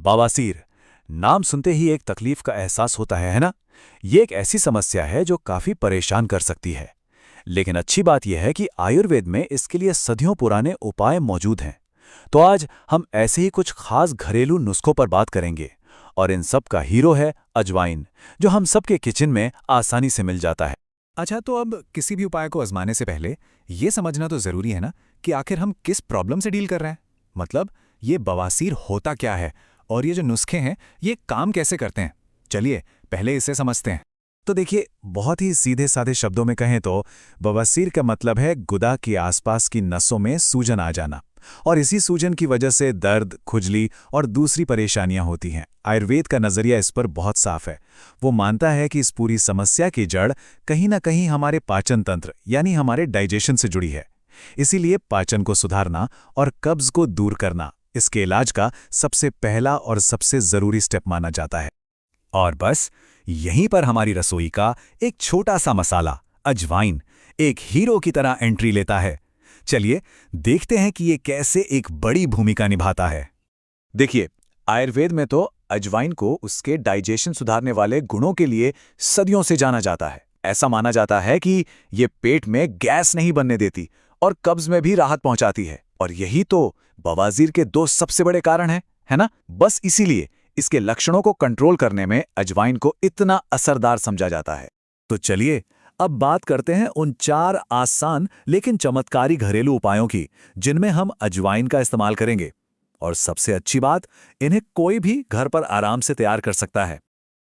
बवासीर। नाम सुनते ही एक तकलीफ का एहसास होता है ना? ये एक ऐसी समस्या है जो काफी परेशान कर सकती है। लेकिन अच्छी बात यह है कि आयुर्वेद में इसके लिए सदियों पुराने उपाय मौजूद हैं। तो आज हम ऐसे ही कुछ खास घरेलू नुस्खों पर बात करेंगे। और इन सब का हीरो है अजवाइन, जो हम सबके किचन में आसानी से मिल जाता है। अच्छा, तो अब किसी भी उपाय को आजमाने से पहले ये समझना तो जरूरी है ना कि आखिर हम किस प्रॉब्लम से डील कर रहे हैं। मतलब ये बवासीर होता क्या है और ये जो नुस्खे हैं ये काम कैसे करते हैं। चलिए पहले इसे समझते हैं। तो देखिए, बहुत ही सीधे साधे शब्दों में कहें तो बवासीर का मतलब है गुदा के आसपास की नसों में सूजन आ जाना। और इसी सूजन की वजह से दर्द, खुजली और दूसरी परेशानियां होती हैं। आयुर्वेद का नजरिया इस पर बहुत साफ है। वो मानता है कि इस पूरी समस्या की जड़ कहीं ना कहीं हमारे पाचन तंत्र यानी हमारे डाइजेशन से जुड़ी है। इसीलिए पाचन को सुधारना और कब्ज को दूर करना इसके इलाज का सबसे पहला और सबसे जरूरी स्टेप माना जाता है। और बस यहीं पर हमारी रसोई का एक छोटा सा मसाला अजवाइन एक हीरो की तरह एंट्री लेता है। चलिए देखते हैं कि ये कैसे एक बड़ी भूमिका निभाता है। देखिए, आयुर्वेद में तो अजवाइन को उसके डाइजेशन सुधारने वाले गुणों के लिए सदियों से जाना जाता है। ऐसा माना जाता है कि ये पेट में गैस नहीं बनने देती और कब्ज में भी राहत पहुंचाती है। और यही तो बवासीर के दो सबसे बड़े कारण हैं, है ना? बस इसीलिए इसके लक्षणों को कंट्रोल करने में अजवाइन को इतना असरदार समझा जाता है। तो चलिए अब बात करते हैं उन 4 आसान लेकिन चमत्कारी घरेलू उपायों की जिनमें हम अजवाइन का इस्तेमाल करेंगे। और सबसे अच्छी बात, इन्हें कोई भी घर पर आराम से तैयार कर सकता है।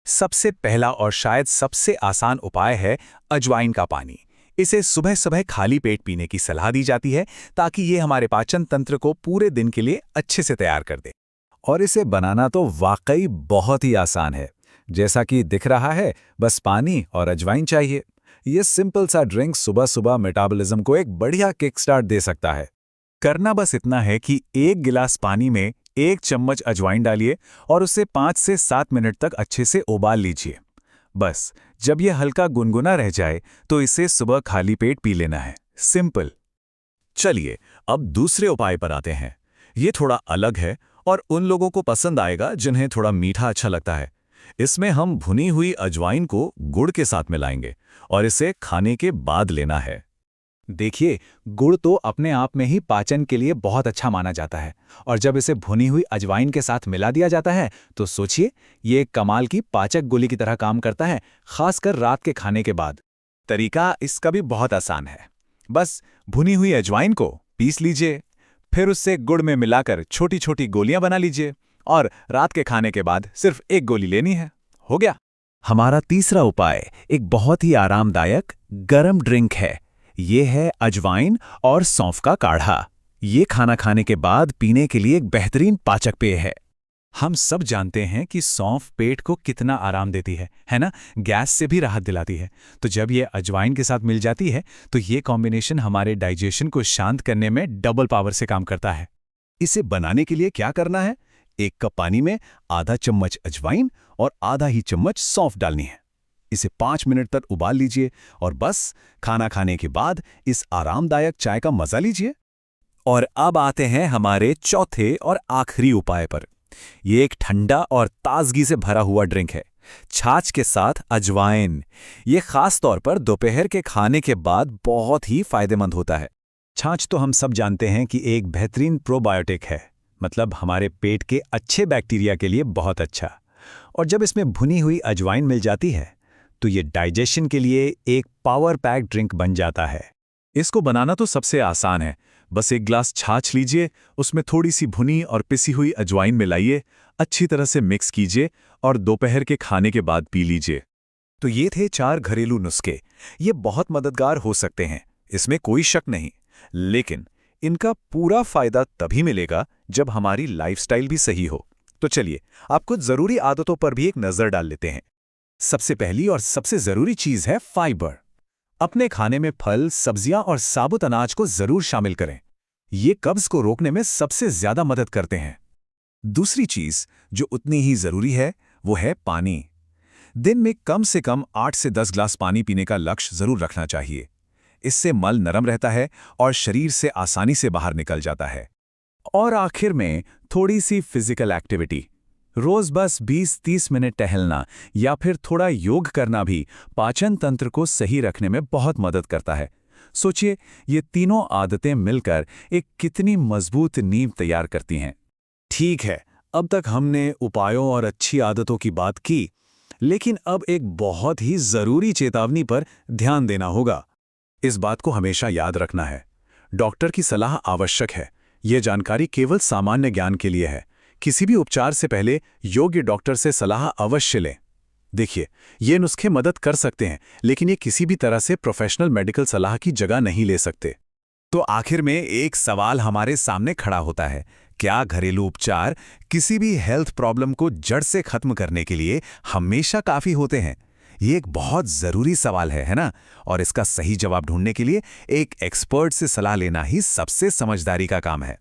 सबसे पहला और शायद सबसे आसान उपाय है अजवाइन का पानी। इसे सुबह सुबह खाली पेट पीने की सलाह दी जाती है ताकि ये हमारे पाचन तंत्र को पूरे दिन के लिए अच्छे से तैयार कर दे। और इसे बनाना तो वाकई बहुत ही आसान है। जैसा कि दिख रहा है, बस पानी और अजवाइन चाहिए। ये सिंपल सा ड्रिंक सुबह सुबह मेटाबॉलिज्म को एक बढ़िया किक स्टार्ट दे सकता है। करना बस इतना है कि 1 गिलास पानी में 1 चम्मच अजवाइन डालिए और उसे 5 से 7 मिनट तक अच्छे से उबाल लीजिए। बस जब यह हल्का गुनगुना रह जाए तो इसे सुबह खाली पेट पी लेना है। सिंपल। चलिए अब दूसरे उपाय पर आते हैं। ये थोड़ा अलग है और उन लोगों को पसंद आएगा जिन्हें थोड़ा मीठा अच्छा लगता है। इसमें हम भुनी हुई अजवाइन को गुड़ के साथ मिलाएंगे और इसे खाने के बाद लेना है। देखिए, गुड़ तो अपने आप में ही पाचन के लिए बहुत अच्छा माना जाता है और जब इसे भुनी हुई अजवाइन के साथ मिला दिया जाता है तो सोचिए, ये एक कमाल की पाचक गोली की तरह काम करता है, खासकर रात के खाने के बाद। तरीका इसका भी बहुत आसान है। बस भुनी हुई अजवाइन को पीस लीजिए, फिर उससे गुड़ में मिलाकर छोटी छोटी गोलियां बना लीजिए और रात के खाने के बाद सिर्फ 1 गोली लेनी है। हो गया। हमारा तीसरा उपाय एक बहुत ही आरामदायक गरम ड्रिंक है। ये है अजवाइन और सौंफ का काढ़ा। ये खाना खाने के बाद पीने के लिए एक बेहतरीन पाचक पेय है। हम सब जानते हैं कि सौंफ पेट को कितना आराम देती है ना? गैस से भी राहत दिलाती है। तो जब ये अजवाइन के साथ मिल जाती है तो ये कॉम्बिनेशन हमारे डाइजेशन को शांत करने में डबल पावर से काम करता है। इसे बनाने के लिए क्या करना है? 1 कप पानी में आधा चम्मच अजवाइन और आधा ही चम्मच सौंफ डालनी है। इसे 5 मिनट तक उबाल लीजिए और बस खाना खाने के बाद इस आरामदायक चाय का मजा लीजिए। और अब आते हैं हमारे चौथे और आखिरी उपाय पर। ये एक ठंडा और ताजगी से भरा हुआ ड्रिंक है, छाछ के साथ अजवाइन। ये खास तौर पर दोपहर के खाने के बाद बहुत ही फायदेमंद होता है। छाछ तो हम सब जानते हैं कि एक बेहतरीन प्रोबायोटिक है, मतलब हमारे पेट के अच्छे बैक्टीरिया के लिए बहुत अच्छा। और जब इसमें भुनी हुई अजवाइन मिल जाती है तो ये डाइजेशन के लिए एक पावर पैक ड्रिंक बन जाता है। इसको बनाना तो सबसे आसान है। बस 1 ग्लास छाछ लीजिए, उसमें थोड़ी सी भुनी और पिसी हुई अजवाइन मिलाइए, अच्छी तरह से मिक्स कीजिए और दोपहर के खाने के बाद पी लीजिए। तो ये थे 4 घरेलू नुस्खे। ये बहुत मददगार हो सकते हैं, इसमें कोई शक नहीं। लेकिन इनका पूरा फायदा तभी मिलेगा जब हमारी लाइफस्टाइल भी सही हो। तो चलिए आप कुछ जरूरी आदतों पर भी एक नजर डाल लेते हैं। सबसे पहली और सबसे जरूरी चीज है फाइबर। अपने खाने में फल, सब्जियां और साबुत अनाज को जरूर शामिल करें। ये कब्ज को रोकने में सबसे ज्यादा मदद करते हैं। दूसरी चीज जो उतनी ही जरूरी है वो है पानी। दिन में कम से कम 8 से 10 ग्लास पानी पीने का लक्ष्य जरूर रखना चाहिए। इससे मल नरम रहता है और शरीर से आसानी से बाहर निकल जाता है। और आखिर में थोड़ी सी फिजिकल एक्टिविटी। रोज बस 20-30 मिनट टहलना या फिर थोड़ा योग करना भी पाचन तंत्र को सही रखने में बहुत मदद करता है। सोचिए, ये तीनों आदतें मिलकर एक कितनी मजबूत नींव तैयार करती हैं। ठीक है, अब तक हमने उपायों और अच्छी आदतों की बात की, लेकिन अब एक बहुत ही जरूरी चेतावनी पर ध्यान देना होगा। इस बात को हमेशा याद रखना है, डॉक्टर की सलाह आवश्यक है। यह जानकारी केवल सामान्य ज्ञान के लिए है। किसी भी उपचार से पहले योग्य डॉक्टर से सलाह अवश्य लें। देखिए, ये नुस्खे मदद कर सकते हैं, लेकिन ये किसी भी तरह से प्रोफेशनल मेडिकल सलाह की जगह नहीं ले सकते। तो आखिर में एक सवाल हमारे सामने खड़ा होता है, क्या घरेलू उपचार किसी भी हेल्थ प्रॉब्लम को जड़ से खत्म करने के लिए हमेशा काफी होते हैं? ये एक बहुत जरूरी सवाल है ना? और इसका सही जवाब ढूंढने के लिए एक एक्सपर्ट से सलाह लेना ही सबसे समझदारी का काम है।